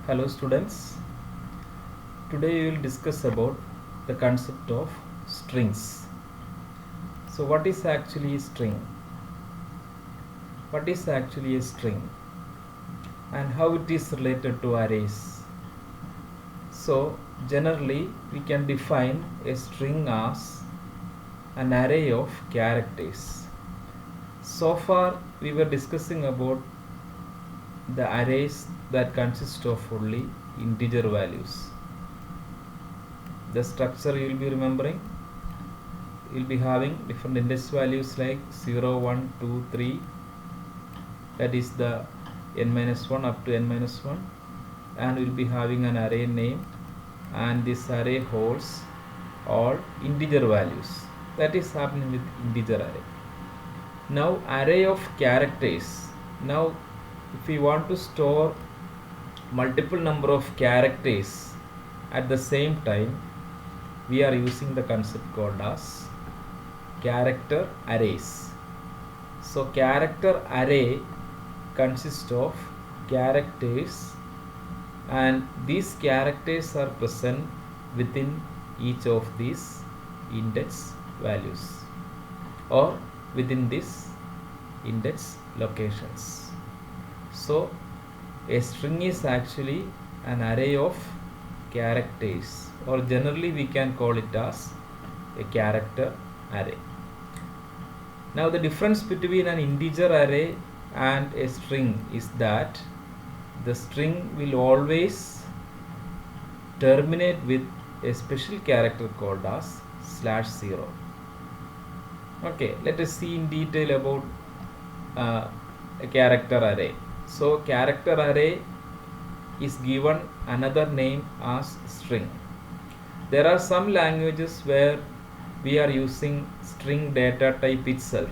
Hello students, today we will discuss about the concept of strings. So what is actually a string? What is actually a string and how it is related to arrays? So generally we can define a string as an array of characters. So far we were discussing about the arrays that consist of only integer values. The structure you will be remembering, you will be having different index values like 0, 1, 2, 3, that is the n minus 1 up to n minus 1, and we will be having an array name, and this array holds all integer values. That is happening with integer array. Now array of characters. Now if we want to store multiple number of characters at the same time, we are using the concept called as character arrays. So character array consists of characters, and these characters are present within each of these index values or within these index locations. So a string is actually an array of characters, or generally we can call it as a character array. Now the difference between an integer array and a string is that the string will always terminate with a special character called as /0. Okay, let us see in detail about a character array. So character array is given another name as string. There are some languages where we are using string data type itself,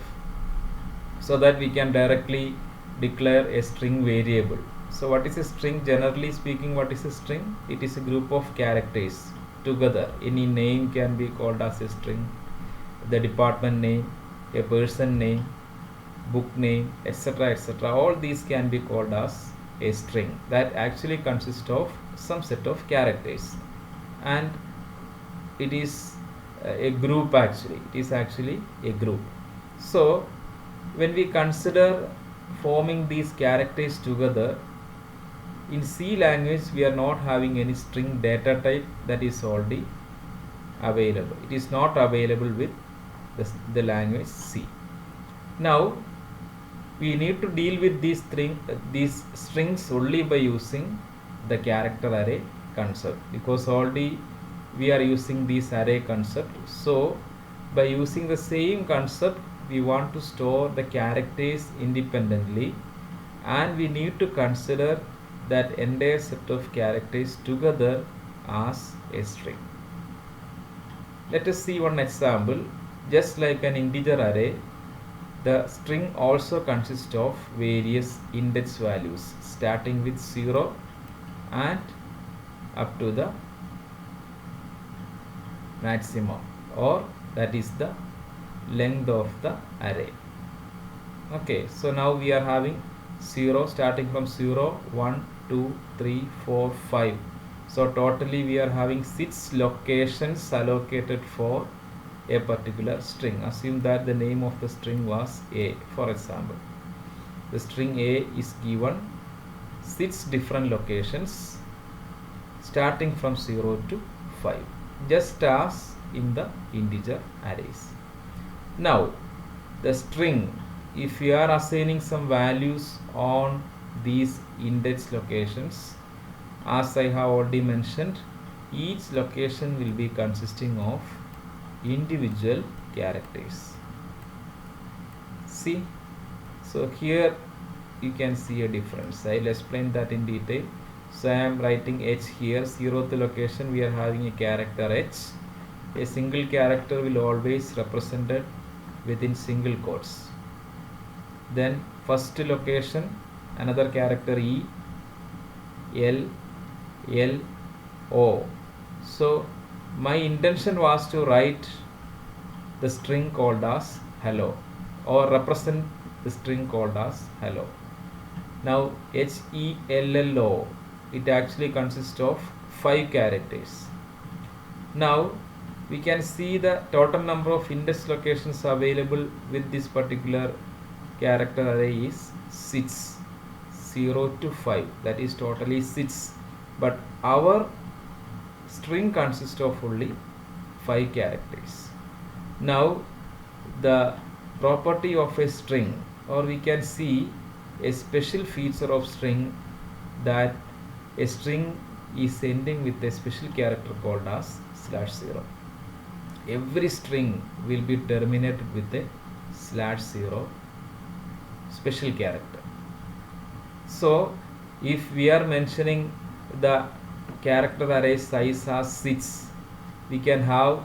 so that we can directly declare a string variable. So what is a string? Generally speaking, what is a string? It is a group of characters together. Any name can be called as a string. The department name, a person name, book name, etc., etc. All these can be called as a string that actually consists of some set of characters, and it is a group. Actually it is actually a group. So when we consider forming these characters together in C language, we are not having any string data type that is already available. It is not available with the language C. Now we need to deal with these strings only by using the character array concept, because already we are using this array concept. So by using the same concept, we want to store the characters independently, and we need to consider that entire set of characters together as a string. Let us see one example. Just like an integer array, the string also consists of various index values starting with 0 and up to the maximum, or that is the length of the array. Okay, so now we are having 0 starting from 0, 1, 2, 3, 4, 5. So totally we are having 6 locations allocated for a particular string. Assume that the name of the string was A, for example. The string A is given 6 different locations starting from 0 to 5, just as in the integer arrays. Now the string, if we are assigning some values on these index locations, as I have already mentioned, each location will be consisting of individual characters. See, so here you can see a difference. I'll explain that in detail. So I am writing H here. 0th location we are having a character H. A single character will always represented within single quotes. Then first location, another character E, L, L, O. So my intention was to write the string called as hello, or represent the string called as hello. Now HELLO, it actually consists of 5 characters. Now we can see the total number of index locations available with this particular character array is 6, 0 to 5, that is totally 6, but our string consists of only 5 characters. Now the property of a string, or we can see a special feature of string, that a string is ending with a special character called as /0. Every string will be terminated with a /0 special character. So if we are mentioning the character array size as 6, we can have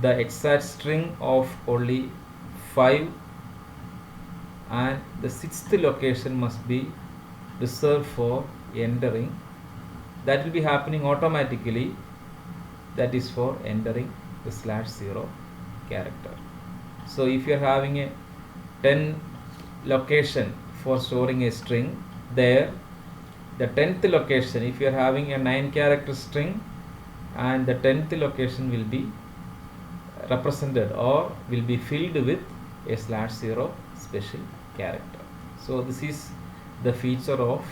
the exact string of only 5, and the 6th location must be reserved for entering. That will be happening automatically, that is for entering the /0 character. So if you are having a 10 location for storing a string, there the 10th location, if you are having a 9 character string, and the 10th location will be represented or will be filled with a /0 special character. So this is the feature of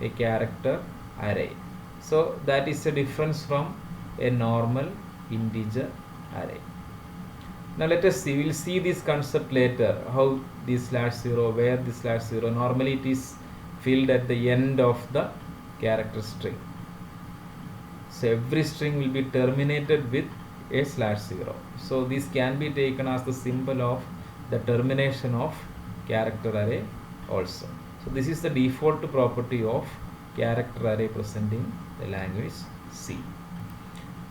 a character array. So that is a difference from a normal integer array. Now let us see, we will see this concept later, how this /0, where this /0, normally it is filled at the end of the character string. So every string will be terminated with a /0. So this can be taken as the symbol of the termination of character array also. So this is the default property of character array present in the language C.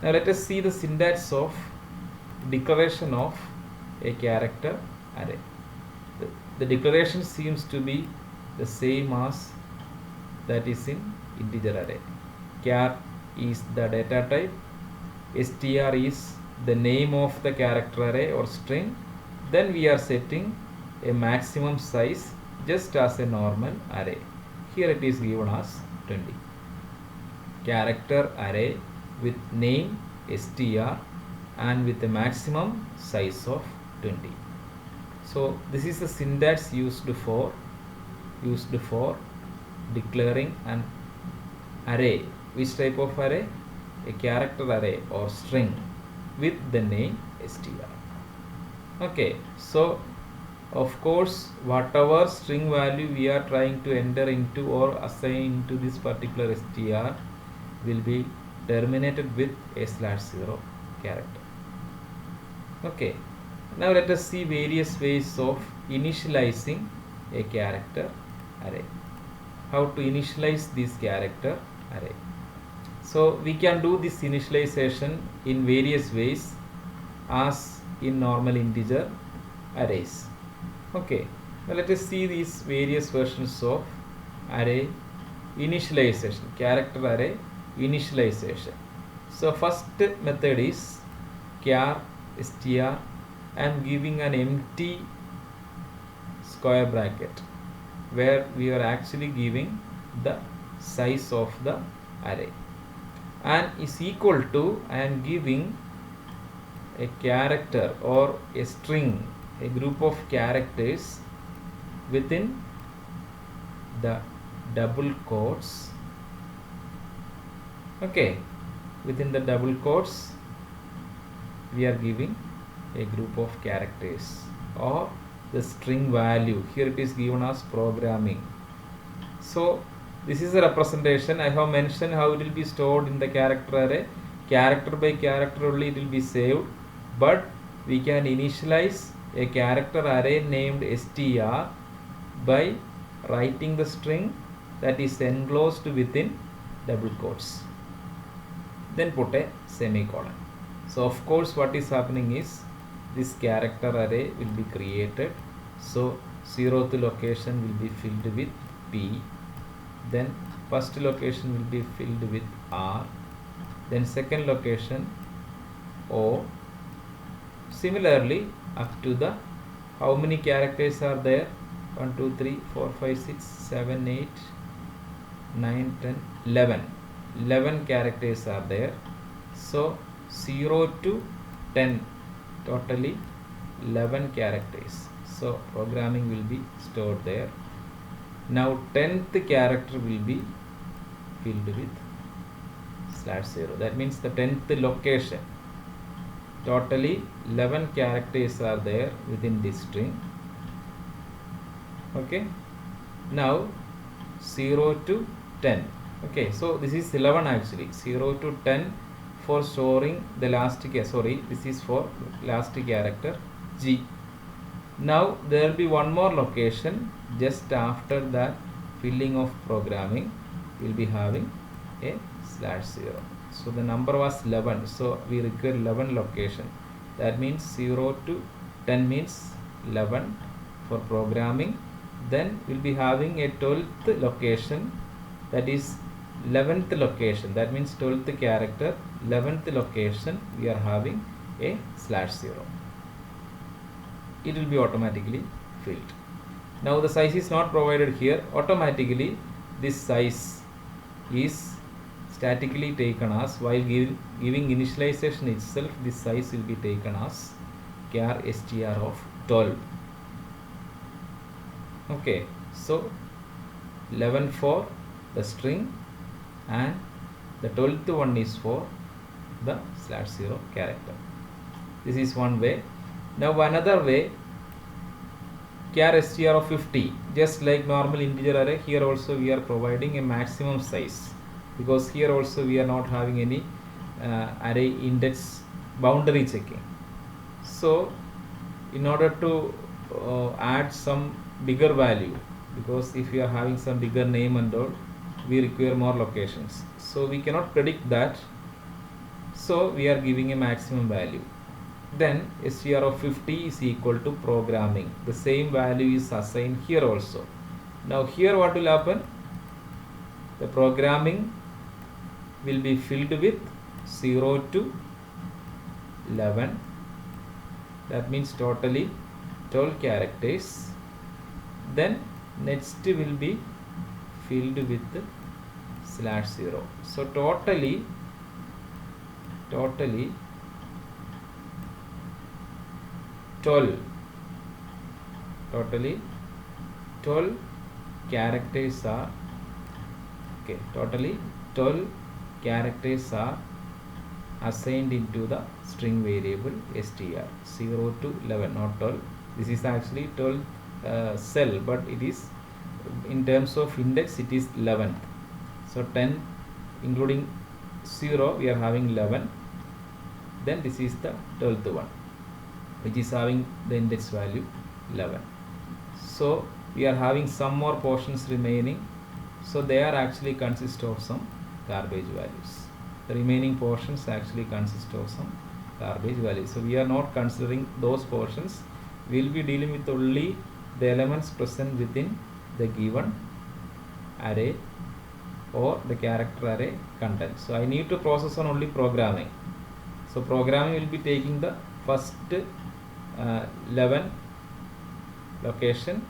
Now let us see the syntax of declaration of a character array. The declaration seems to be the same as that is in integer array. Char is the data type, str is the name of the character array or string, then we are setting a maximum size just as a normal array. Here it is given as 20. Character array with name str and with a maximum size of 20. So this is the syntax used for declaring an array. Which type of array? A character array or string with the name str. Okay, so of course whatever string value we are trying to enter into or assign into this particular str will be terminated with a /0 character. Okay, now let us see various ways of initializing a character array. How to initialize this character array? So we can do this initialization in various ways as in normal integer arrays. Okay, now let us see these various versions of array initialization, character array initialization. So first method is char str. I am giving an empty square bracket where we are actually giving the size of the array, and is equal to, I am giving a character or a string, a group of characters within the double quotes. Okay, within the double quotes we are giving a group of characters or the string value. Here it is given as programming. So this is a representation. I have mentioned how it will be stored in the character array. Character by character only it will be saved, but we can initialize a character array named str by writing the string that is enclosed within double quotes, then put a semicolon. So of course what is happening is this character array will be created. So 0th location will be filled with P, then first location will be filled with R, then second location O. Similarly up to the, how many characters are there? 1 2 3 4 5 6 7 8 9 10 11. 11 characters are there. So 0 to 10, totally 11 characters. So programming will be stored there. Now 10th character will be filled with /0. That means the 10th location. Totally 11 characters are there within this string. Okay. Now 0 to 10. Okay, so this is 11 actually. 0 to 10 for storing the last this is for last character G. Now there will be one more location just after that filling of programming. We'll be having a /0. So the number was 11, so we require 11 location. That means 0 to 10 means 11 for programming. Then we'll be having a 12th location, that is 11th location, that means 12th character, 11th location we are having a /0. It will be automatically filled. Now the size is not provided here. Automatically this size is statically taken as, while giving initialization itself, this size will be taken as char str of 12. Okay, so 11 for the string and the 12th one is for the /0 character. This is one way. Now another way, char str of 50, just like normal integer array, here also we are providing a maximum size, because here also we are not having any array index boundary checking. So in order to add some bigger value, because if we are having some bigger name and all, we require more locations, so we cannot predict that, so we are giving a maximum value. Then str of 50 is equal to programming. The same value is assigned here also. Now here what will happen? The programming will be filled with 0 to 11. That means totally 12 characters. Then next will be filled with /0. So totally 12 characters are assigned into the string variable str. 0 to 11, not 12. This is actually 12 cell, but it is in terms of index it is 11th. So 10 including 0 we are having 11. Then this is the 12th one, which is having the index value 11. So we are having some more portions remaining, so they are actually consist of some garbage values. The remaining portions actually consist of some garbage values, so we are not considering those portions. We will be dealing with only the elements present within the given array or the character array content. So I need to process on only programming. So programming will be taking the first 11 location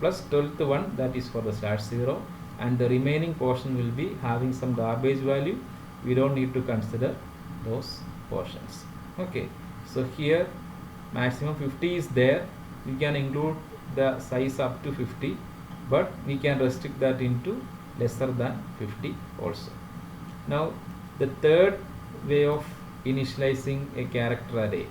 plus 12th one, that is for the /0, and the remaining portion will be having some garbage value. We don't need to consider those portions. Okay, so here maximum 50 is there. We can include the size up to 50, but we can restrict that into lesser than 50 also. Now the third way of initializing a character array,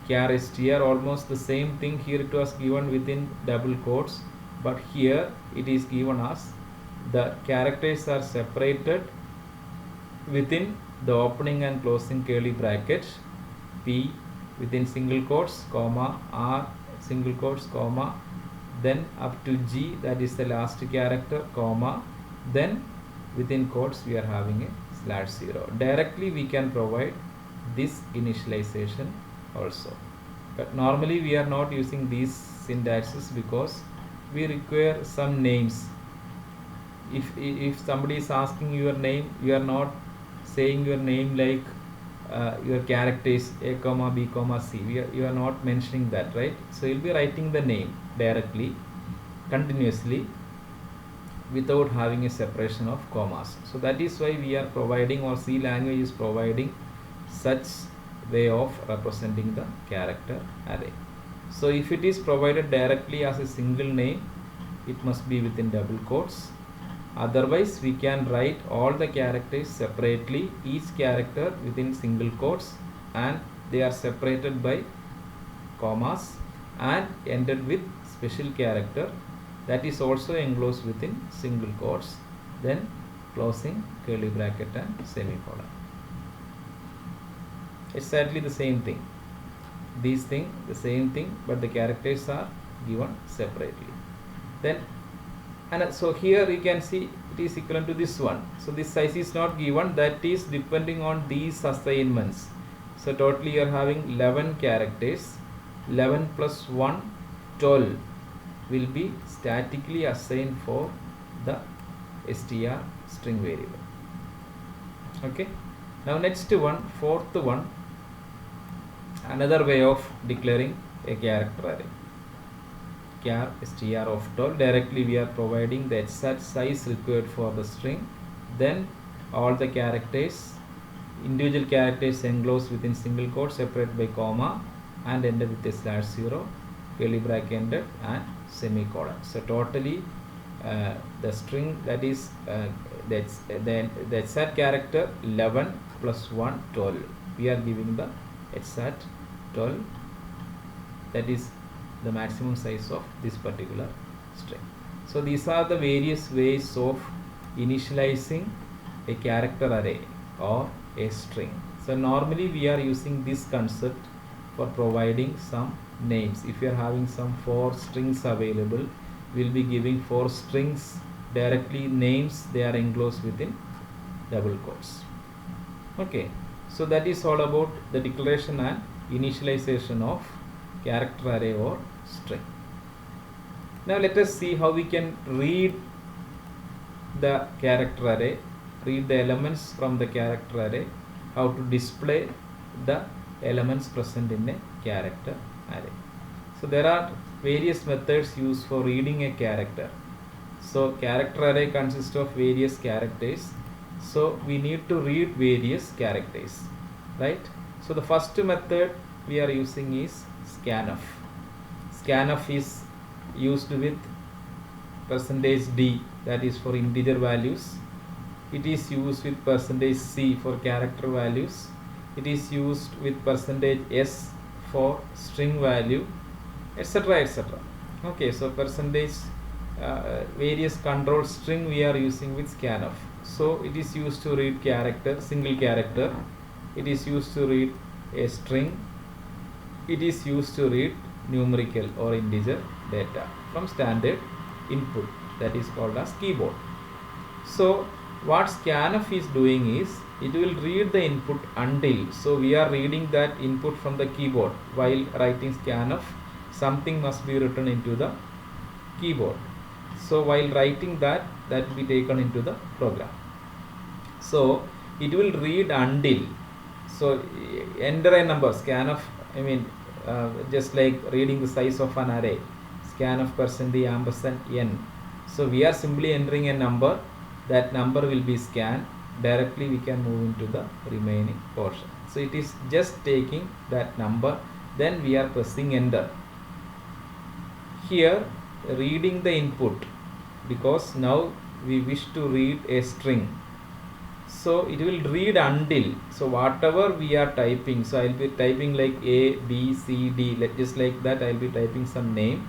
char str, almost the same thing. Here it was given within double quotes, but here it is given as the characters are separated within the opening and closing curly bracket, p within single quotes, comma, r single quotes, comma, then up to g, that is the last character, comma, then within quotes we are having a /0. Directly we can provide this initialization also, but normally we are not using these syntaxes because we require some names. If somebody is asking your name, you are not saying your name like your characters a comma b comma c. You are not mentioning that, right? So you'll be writing the name directly continuously. without having a separation of commas. So that is why we are providing, or C language is providing such way of representing the character array. So if it is provided directly as a single name, it must be within double quotes. Otherwise we can write all the characters separately, each character within single quotes, and they are separated by commas and ended with special character that is also enclosed within single quotes, then closing curly bracket and semicolon. Exactly the same thing. These things, the same thing, but the characters are given separately. Then, and so here you can see it is equivalent to this one. So this size is not given, that is depending on these assignments. So totally you are having 11 characters. 11 plus 1, 12 will be statically assigned for the str string variable. Okay. Now next one, fourth one, another way of declaring a character array. Char str of 12, directly we are providing the exact size required for the string. Then all the characters, individual characters enclosed within single quote, separated by comma and ended with a /0, curly bracket ended and semicolon. So totally the string, that is that's the exact character 11 plus 1, 12. We are giving the exact 12, that is the maximum size of this particular string. So these are the various ways of initializing a character array or a string. So normally we are using this concept for providing some names. If you are having some 4 strings available, we will be giving 4 strings directly names, they are enclosed within double quotes. Okay, so that is all about the declaration and initialization of character array or string. Now let us see how we can read the character array, read the elements from the character array, how to display the elements present in a character array. So there are various methods used for reading a character. So character array consists of various characters. So we need to read various characters, right? So the first method we are using is scanf. Scanf is used with %d, that is for integer values. It is used with %c for character values. It is used with %s for string value, etc., etc. Okay, so various control string we are using with scanf. So it is used to read character, single character. It is used to read a string. It is used to read numerical or integer data from standard input, that is called as keyboard. So what scanf is doing is, it will read the input until, so we are reading that input from the keyboard. While writing scanf, something must be written into the keyboard. So while writing that will be taken into the program. So it will read until, so enter a number, scanf, just like reading the size of an array, scanf %n. So we are simply entering a number, that number will be scanned. Directly we can move into the remaining portion. So it is just taking that number, then we are pressing enter. Here reading the input, because now we wish to read a string. So it will read until, so whatever we are typing, so I will be typing like A, B, C, D, just like that I will be typing some name,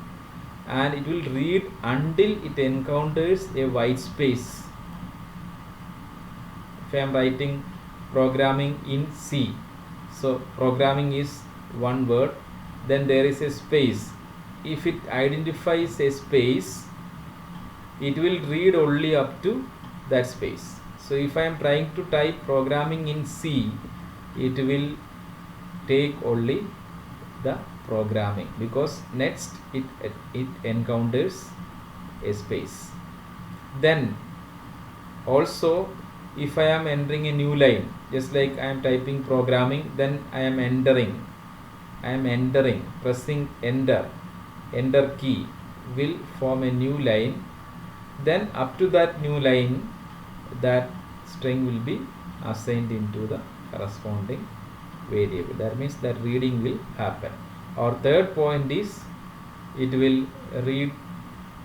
and it will read until it encounters a white space. If I am writing programming in C, so programming is one word, then there is a space. If it identifies a space, it will read only up to that space. So if I am trying to type programming in C, it will take only the programming, because next it encounters a space. Then also, if I am entering a new line, just like I am typing programming, then I am entering, pressing enter key will form a new line, then up to that new line, that string will be assigned into the corresponding variable. That means that reading will happen. Our third point is it will read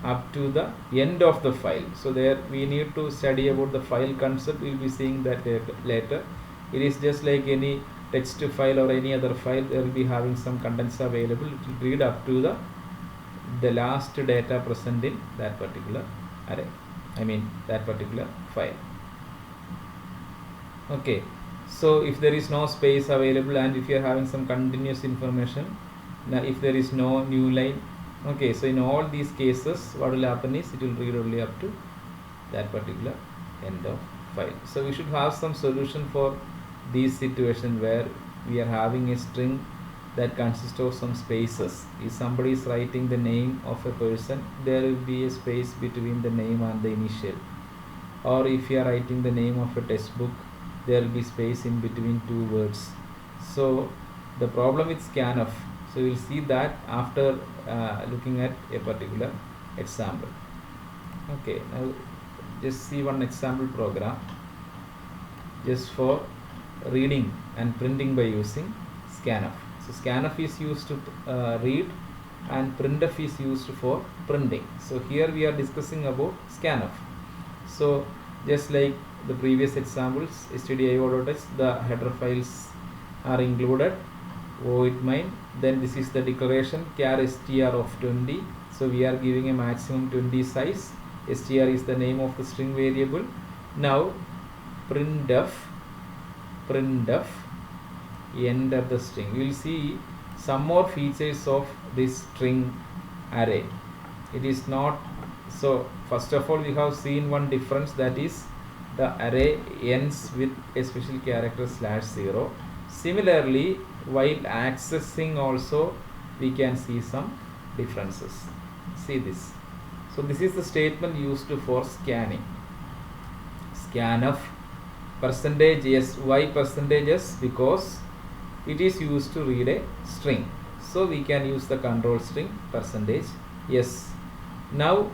up to the end of the file. So there we need to study about the file concept. We will be seeing that later. It is just like any text file or any other file. There will be having some contents available. It will read up to the last data present in that particular array. I mean that particular file. Okay. So if there is no space available and if you are having some continuous information, now if there is no new line, okay, so in all these cases what will happen is it will read only up to that particular end of file. So we should have some solution for this situation where we are having a string that consists of some spaces. If somebody is writing the name of a person, there will be a space between the name and the initial. Or if you are writing the name of a textbook, there will be space in between two words. So the problem with scanf, so we will see that after looking at a particular example. Okay, now just see one example program just for reading and printing by using scanf. So scanf is used to read and printf is used for printing. So here we are discussing about scanf. So just like the previous examples, stdio.h, the header files are included, void main, then this is the declaration char str of 20. So we are giving a maximum 20 size. Str is the name of the string variable. Now printf, enter the string. We will see some more features of this string array. It is not so. First of all, we have seen one difference, that is the array ends with a special character /0. Similarly, while accessing also we can see some differences. See this. So this is the statement used for scanning. Scanf %s. Why %s? Because it is used to read a string. So we can use the control string %s. Now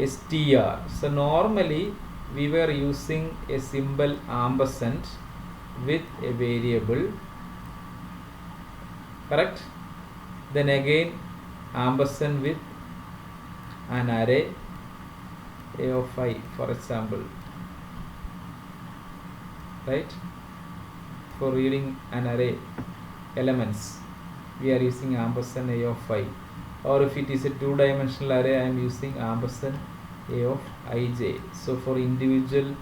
str. So normally we were using a symbol ampersand with a variable, correct? Then again ampersand with an array a of I, for example, right? For reading an array elements, we are using ampersand a of I. Or if it is a two-dimensional array, I am using ampersand a of ij. So for individual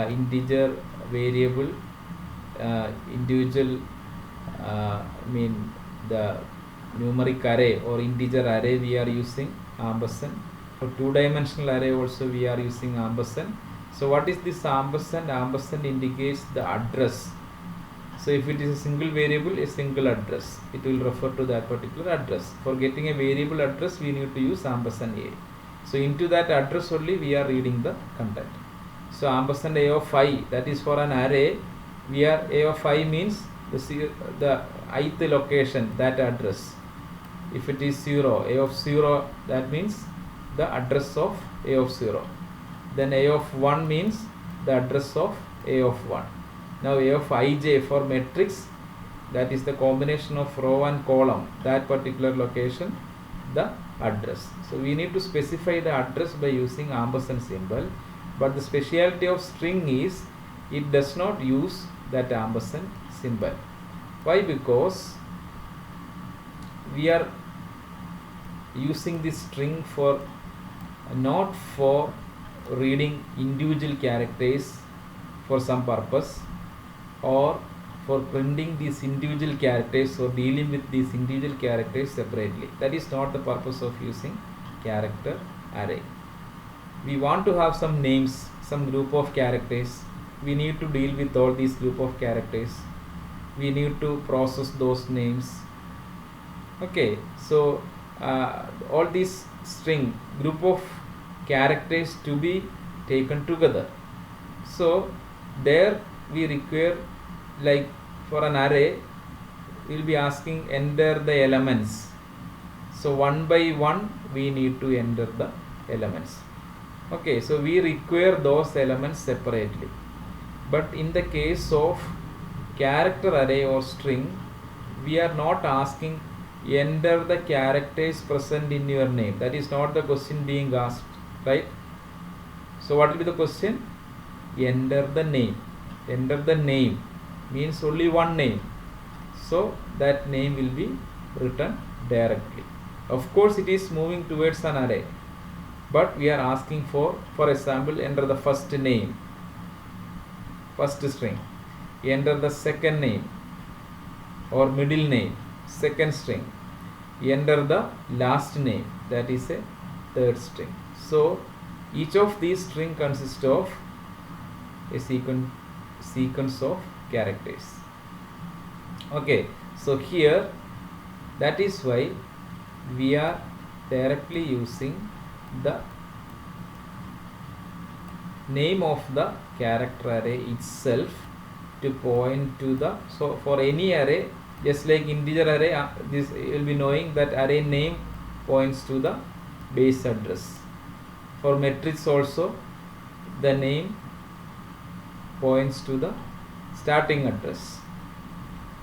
integer variable, individual the numeric array or integer array, we are using ampersand. For two-dimensional array also we are using ampersand. So what is this ampersand? Ampersand indicates the address. So if it is a single variable, a single address, it will refer to that particular address. For getting a variable address, we need to use ampersand a. So into that address only we are reading the content. So ampersand a of I, that is for an array. We are a of I means the ith location, that address. If it is 0, a of 0, that means the address of a of 0. Then a of 1 means the address of a of 1. Now a of ij for matrix, that is the combination of row and column, that particular location, the address. So we need to specify the address by using ampersand symbol. But the speciality of string is it does not use that ampersand symbol. Why? Because we are using this string for not for reading individual characters for some purpose, or for printing these individual characters or dealing with these individual characters separately. That is not the purpose of using character array. We want to have some names, some group of characters. We need to deal with all these group of characters. We need to process those names. Okay, so all these string group of characters to be taken together. So there we require, like for an array, we will be asking enter the elements. So one by one we need to enter the elements. Okay, so we require those elements separately. But in the case of character array or string, we are not asking enter the characters present in your name. That is not the question being asked, right? So what will be the question? Enter the name. Enter the name means only one name. So that name will be written directly. Of course, it is moving towards an array, but we are asking for example, enter the first name, first string, enter the second name or middle name, second string, enter the last name, that is a third string. So each of these string consists of a sequence of characters. Okay, so here that is why we are directly using the name of the character array itself to point to the, so for any array, just like integer array, this you will be knowing that array name points to the base address. For matrix also, the name points to the starting address.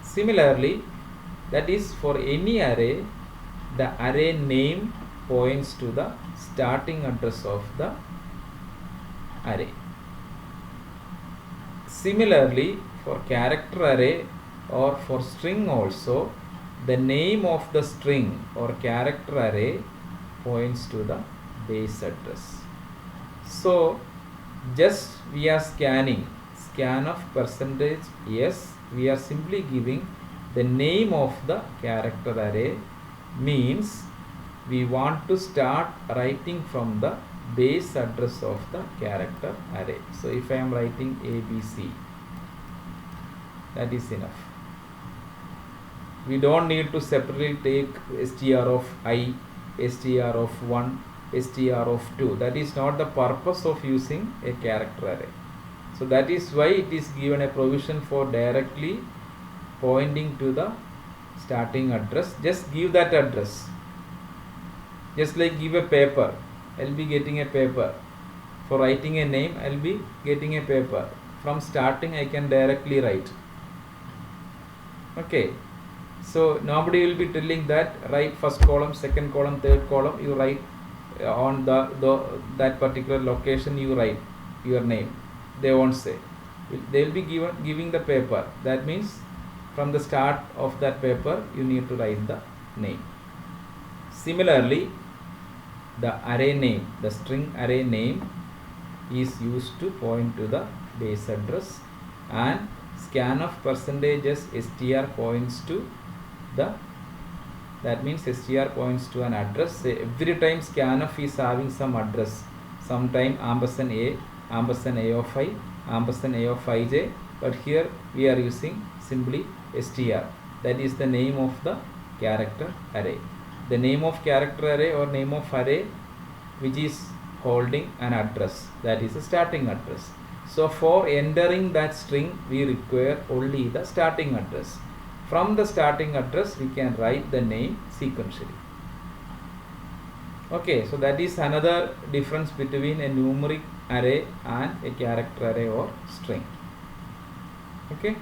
Similarly, that is for any array, the array name points to the starting address of the array. Similarly, for character array or for string also, the name of the string or character array points to the base address. So just we are scanning, scan of percentage yes, we are simply giving the name of the character array, means we want to start writing from the base address of the character array. So if I am writing ABC, that is enough. We don't need to separately take str of I, str of 1, str of 2. That is not the purpose of using a character array. So that is why it is given a provision for directly pointing to the starting address. Just give that address. Just like give a paper, I'll be getting a paper. For writing a name, I'll be getting a paper. From starting, I can directly write. Okay. So nobody will be telling that write first column, second column, third column. You write on that particular location. You write your name. They won't say. They will be giving the paper. That means from the start of that paper, you need to write the name. Similarly, the array name, the string array name is used to point to the base address, and scan of percentages str points to the, that means str points to an address. Say every time scanf is having some address, sometime ampersand a of I, ampersand a of ij, but here we are using simply str, that is the name of the character array. The name of character array or name of array which is holding an address, that is a starting address. So for entering that string, we require only the starting address. From the starting address, we can write the name sequentially. Okay, so that is another difference between a numeric array and a character array or string. Okay,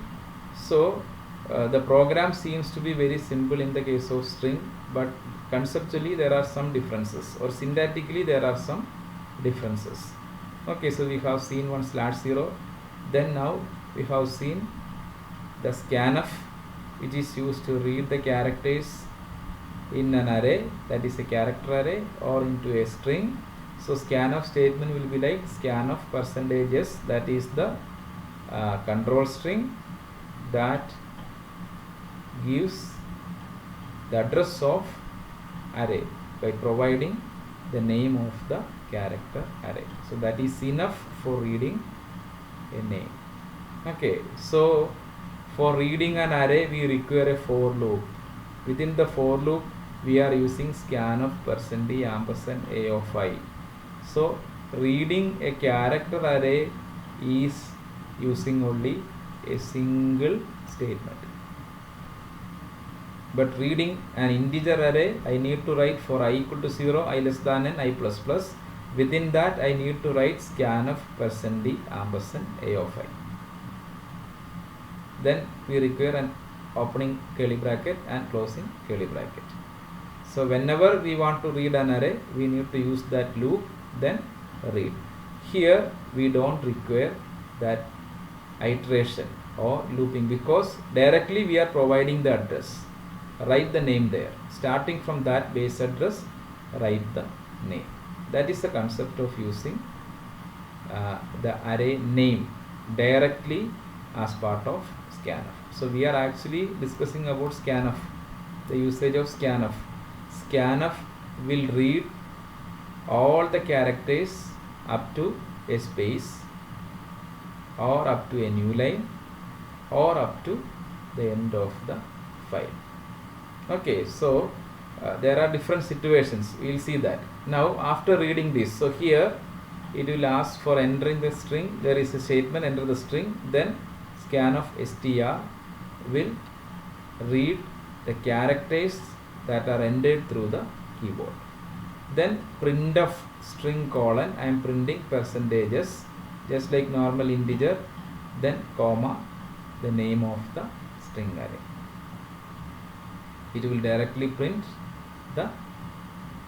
so the program seems to be very simple in the case of string, but conceptually there are some differences, or syntactically there are some differences. Okay, so we have seen one /0. Then now we have seen the scanf, which is used to read the characters in an array, that is a character array, or into a string. So scanf statement will be like scanf percentages, that is the control string that gives the address of array by providing the name of the character array. So that is enough for reading a name. Okay, so for reading an array, we require a for loop. Within the for loop, we are using scanf percent ampersand a of I. So reading a character array is using only a single statement. But reading an integer array, I need to write for I equal to 0, I less than n, I plus plus. Within that I need to write scanf %d ampersand a of I. Then we require an opening curly bracket and closing curly bracket. So whenever we want to read an array, we need to use that loop, then read. Here we don't require that iteration or looping, because directly we are providing the address. Write the name there. Starting from that base address, write the name. That is the concept of using the array name directly as part of scanf. So we are actually discussing about scanf, the usage of scanf. Scanf will read all the characters up to a space, or up to a new line, or up to the end of the file. Okay, so there are different situations. We will see that. Now after reading this, so here it will ask for entering the string. There is a statement, enter the string. Then scanf str will read the characters that are entered through the keyboard. Then printf string colon, I am printing percentages just like normal integer, then comma, the name of the string array. It will directly print the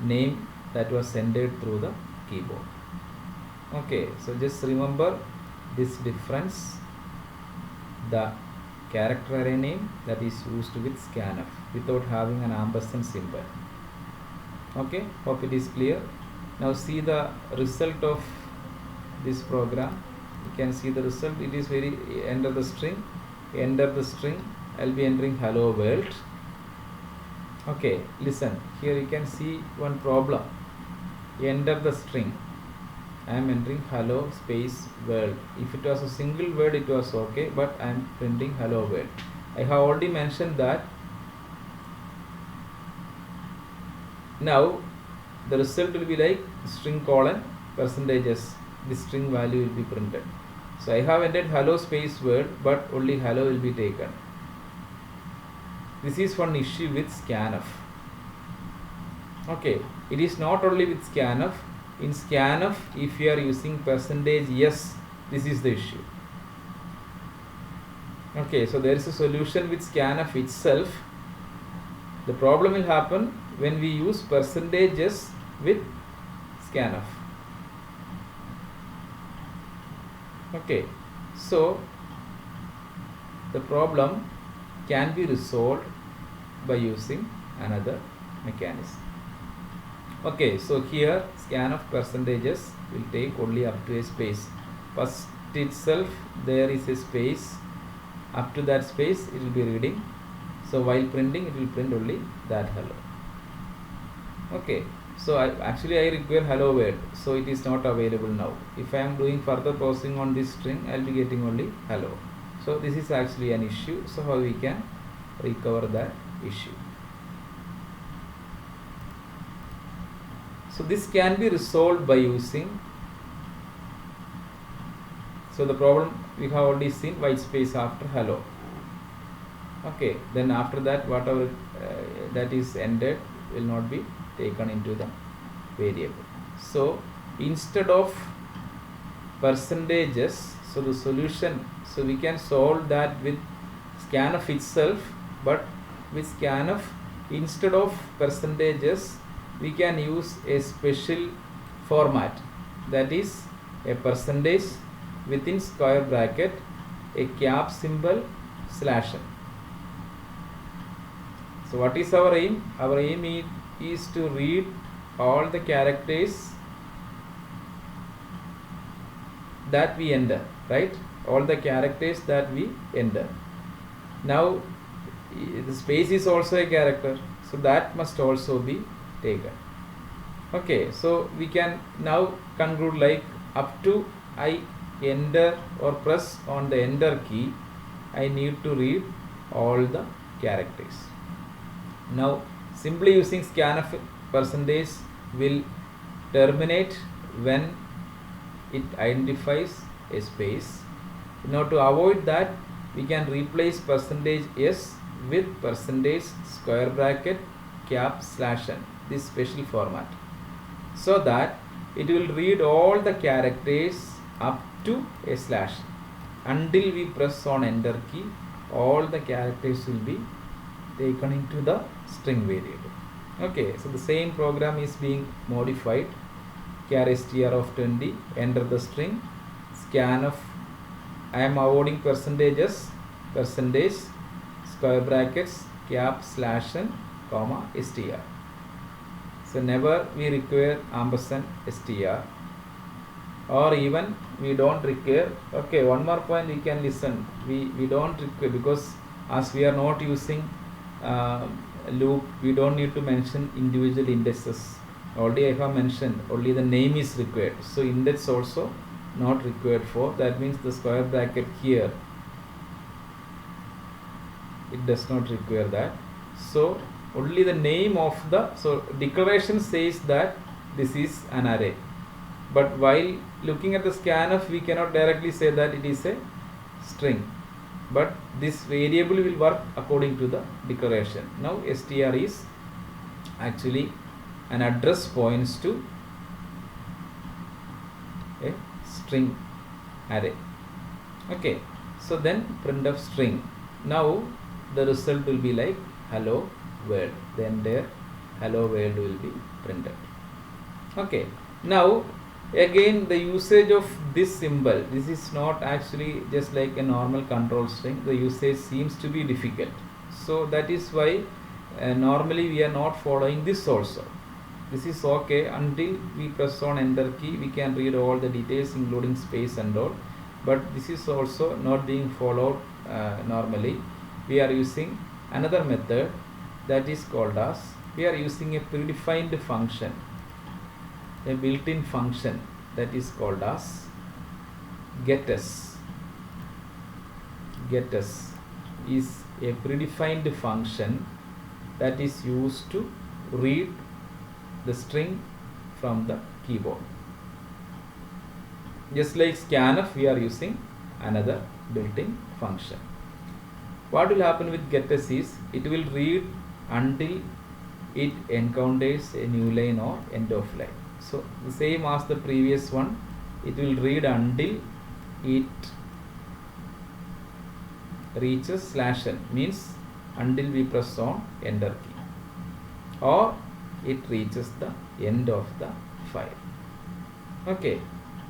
name that was entered through the keyboard. Okay, so just remember this difference. The character array name that is used with scanf without having an ampersand symbol. Okay, hope it is clear. Now see the result of this program. You can see the result. It is very, enter the string, I'll be entering hello world. Okay, listen, here you can see one problem. Enter the string, I am entering hello space world. If it was a single word, it was okay, but I am printing hello world. I have already mentioned that. Now the result will be like string colon percentages. The string value will be printed. So I have entered hello space world, but only hello will be taken. This is one issue with scanf. Okay, it is not only with scanf. In scanf, if you are using %s, this is the issue. Okay, so there is a solution with scanf itself. The problem will happen when we use %s with scanf. Okay, so the problem can be resolved by using another mechanism. Okay, so here scanf percentages will take only up to a space. First itself there is a space. Up to that space it will be reading. So while printing, it will print only that hello. Okay, so I require hello world, so it is not available now. If I am doing further processing on this string, I will be getting only hello. So this is actually an issue. So how we can recover that issue? So this can be resolved by using, so the problem we have already seen, white space after hello. Okay, then after that whatever that is ended will not be taken into the variable. So instead of percentages, so the solution, so we can solve that with scanf itself, but with scanf instead of percentages we can use a special format, that is a percentage within square bracket, a cap symbol, /n. So what is our aim? Our aim is to read all the characters that we enter, right? All the characters that we enter. Now the space is also a character, so that must also be taken. Okay, so we can now conclude like up to I enter or press on the enter key, I need to read all the characters. Now simply using scanf percentage will terminate when it identifies a space. Now to avoid that, we can replace %s with %square bracket cap /n, this special format, so that it will read all the characters up to a slash. Until we press on enter key, all the characters will be taken into the string variable. Okay, so the same program is being modified. Char str of 20, enter the string, scanf, I am avoiding percentages, percentage, square brackets, cap, slash n, comma, str. So never we require ampersand str, or even we don't require. Okay, one more point we can listen. We don't require, because as we are not using loop, we don't need to mention individual indexes. Already I have mentioned only the name is required, so index also not required for. That means the square bracket here, it does not require that. So only the name of the, so declaration says that this is an array, but while looking at the scanf we cannot directly say that it is a string, but this variable will work according to the declaration. Now str is actually an address points to a string array. Okay, so then printf string. Now the result will be like hello world, then there hello world will be printed. Okay, now again the usage of this symbol, this is not actually just like a normal control string. The usage seems to be difficult, so that is why normally we are not following this also. This is okay. Until we press on enter key, we can read all the details including space and all, but this is also not being followed normally. We are using another method that is called as, we are using a predefined function, a built-in function that is called as getS. getS is a predefined function that is used to read the string from the keyboard. Just like scanf, we are using another built-in function. What will happen with getS is, it will read until it encounters a new line or end of line. So the same as the previous one, it will read until it reaches slash n, means until we press on enter key, or it reaches the end of the file. Okay,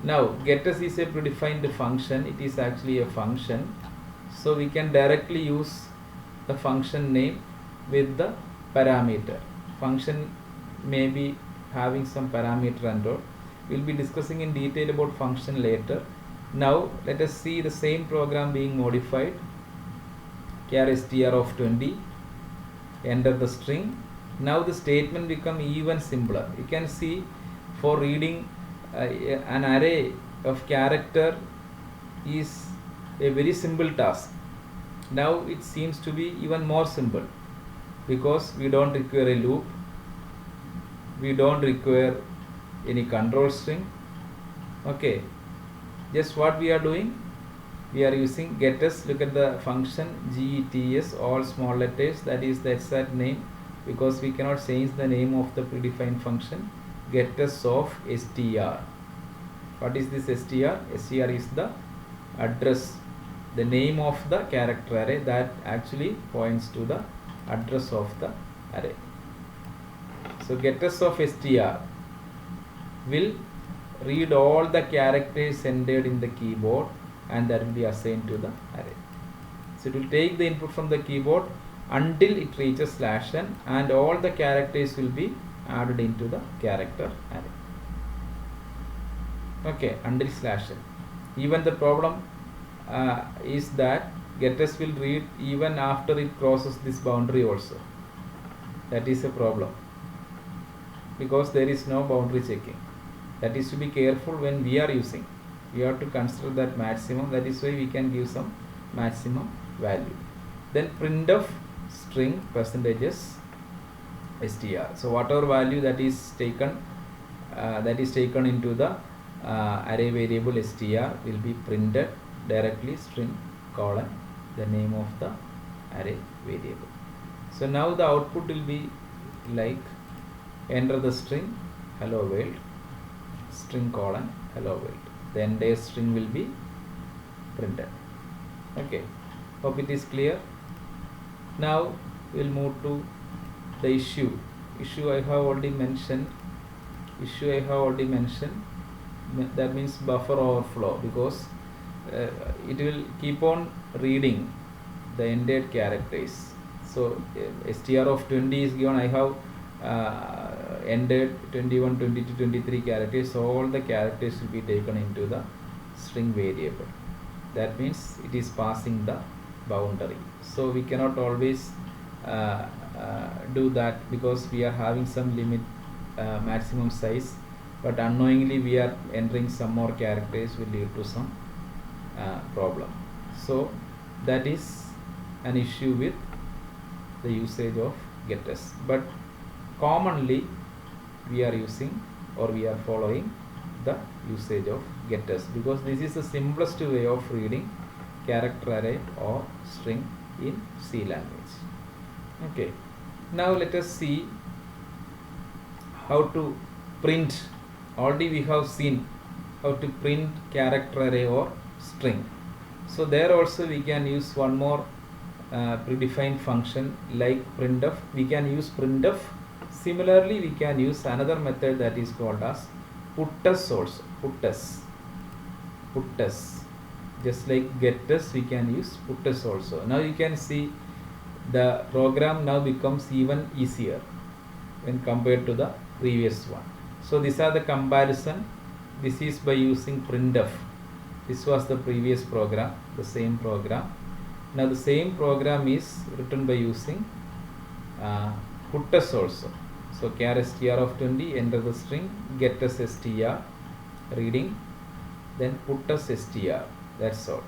now getS is a predefined function. It is actually a function, so we can directly use the function name with the parameter. Function may be having some parameter and all. We'll be discussing in detail about function later. Now let us see the same program being modified. Char str of 20, enter the string. Now the statement become even simpler. You can see, for reading an array of character is a very simple task. Now it seems to be even more simple, because we don't require a loop, we don't require any control string. Okay, just what we are doing, we are using getS. Look at the function gets, all small letters, that is the exact name, because we cannot change the name of the predefined function. GetS of str. What is this str? Str is the address, the name of the character array that actually points to the address of the array. So getS of str will read all the characters entered in the keyboard, and that will be assigned to the array. So it will take the input from the keyboard until it reaches slash n, and all the characters will be added into the character array. Okay, until slash n. Even the problem is that getS will read even after it crosses this boundary also. That is a problem, because there is no boundary checking. That is to be careful when we are using. We have to consider that maximum. That is why we can give some maximum value. Then printf string percentages str. So whatever value that is taken into the array variable str will be printed directly, string colon the name of the array variable. So now the output will be like, enter the string hello world, string colon hello world. The entire string will be printed. Okay, hope it is clear. Now we'll move to the issue. I have already mentioned. That means buffer overflow, because it will keep on reading the ended characters. So str of 20 is given. I have ended 21, 22, 23 characters. So all the characters will be taken into the string variable. That means it is passing the boundary. So we cannot always do that, because we are having some limit maximum size, but unknowingly we are entering some more characters, will lead to some problem. So that is an issue with the usage of getters, but commonly we are using, or we are following the usage of getters, because this is the simplest way of reading character array or string in C language. Okay, now let us see how to print. Already we have seen how to print character array or string. So there also we can use one more predefined function like printf. We can use printf. Similarly, we can use another method that is called as putters also. Putters. Just like getters, we can use putters also. Now you can see the program now becomes even easier when compared to the previous one. So these are the comparison. This is by using printf. This was the previous program, the same program. Now the same program is written by using putters also. So char str of 20, enter the string, getters str, reading, then putters str. That's all.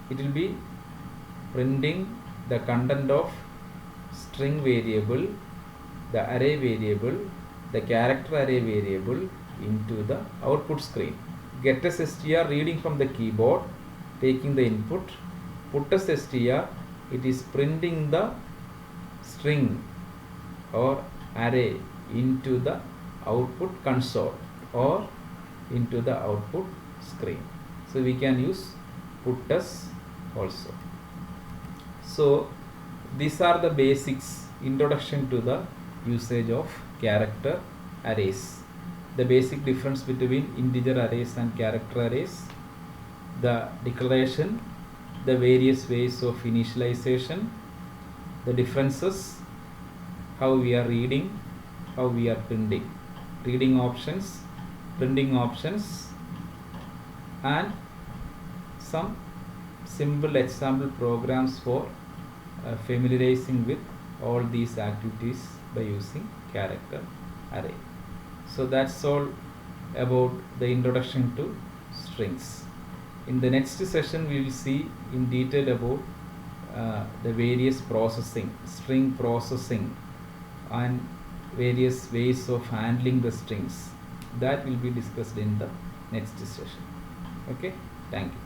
It will be printing the content of string variable, the array variable, the character array variable into the output screen. Getters str reading from the keyboard, taking the input. Putters str, it is printing the string or array into the output console or into the output screen. So we can use putters also. So these are the basics, introduction to the usage of character arrays. The basic difference between integer arrays and character arrays, the declaration, the various ways of initialization, the differences, how we are reading, how we are printing, reading options, printing options, and some simple example programs for familiarizing with all these activities by using character array. So that's all about the introduction to strings. In the next session we will see in detail about the various processing, string processing, and various ways of handling the strings. That will be discussed in the next session. Okay, thank you.